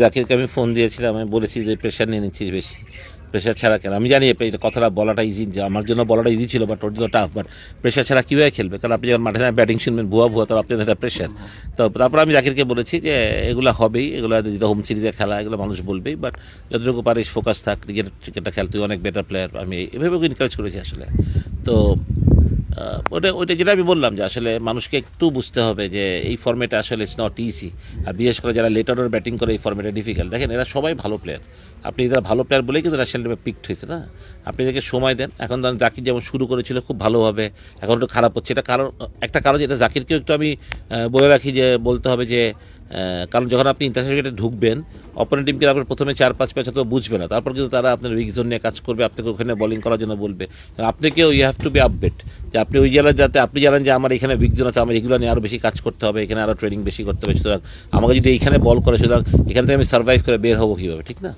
জাকিরকে আমি ফোন দিয়েছিলাম, আমি বলেছি যে প্রেশার নিয়ে নিচ্ছিস বেশি, প্রেশার ছাড়া কেন। আমি জানি এটা কথাটা বলাটা ইজি, যে আমার জন্য বলাটা ইজি ছিল, বাট ওর জন্য টাফ। বাট প্রেশার ছাড়া কীভাবে খেলবে, কারণ আপনি যখন মাঠে ব্যাটিং শুনবেন ভুয়া ভুয়া, তো আপনার একটা প্রেশার। তো তারপর আমি জাকিরকে বলেছি যে এগুলো হবেই, এগুলো যেটা হোম সিরিজে খেলা, এগুলো মানুষ বলবেই, বাট যতটুকু পারিস ফোকাস থাক, নিজের ক্রিকেটটা খেল, তুই অনেক বেটার প্লেয়ার। আমি এভাবে ওকে এনকারেজ করেছি আসলে। তো ওইটা যেটা আমি বললাম যে আসলে মানুষকে একটু বুঝতে হবে যে এই ফর্মেটে আসলে ইটস নট ইজি। আর বিশেষ করে যারা লেট অর্ডার ব্যাটিং করে এই ফর্মেটে ডিফিকাল্ট। দেখেন এরা সবাই ভালো প্লেয়ার, আপনি এরা ভালো প্লেয়ার বলেই কিন্তু ন্যাশনাল টিমে পিকড হয়েছে না। আপনি এদেরকে সময় দেন। এখন ধরেন জাকির যেমন শুরু করেছিল খুব ভালোভাবে, এখন একটু খারাপ হচ্ছে। এটা কারণ, একটা কারণ যেটা জাকিরকেও একটু আমি বলে রাখি, যে বলতে হবে যে কারণ যখন আপনি ইন্টারন্যাশনাল ক্রিকেটে ঢুকবেন, অপোনেন্ট টিমকে আপনার প্রথমে 4-5 ম্যাচ হয়তো বুঝবে না, তারপর কিন্তু তারা আপনার উইক জোন নিয়ে কাজ করবে, আপনাকে ওখানে বোলিং করার জন্য বলবে। আপনাকেও you have to be update, যে আপনি ওই জেলায় যাতে আপনি জানেন যে আমার এখানে উইক জোন আছে, আমার এগুলো নিয়ে আরও বেশি কাজ করতে হবে, এখানে আরও ট্রেনিং বেশি করতে হবে। সুতরাং আমাকে যদি এইখানে বল করে, সুতরাং এখান থেকে আমি সার্ভাইভ করে বের হবো কীভাবে, ঠিক না?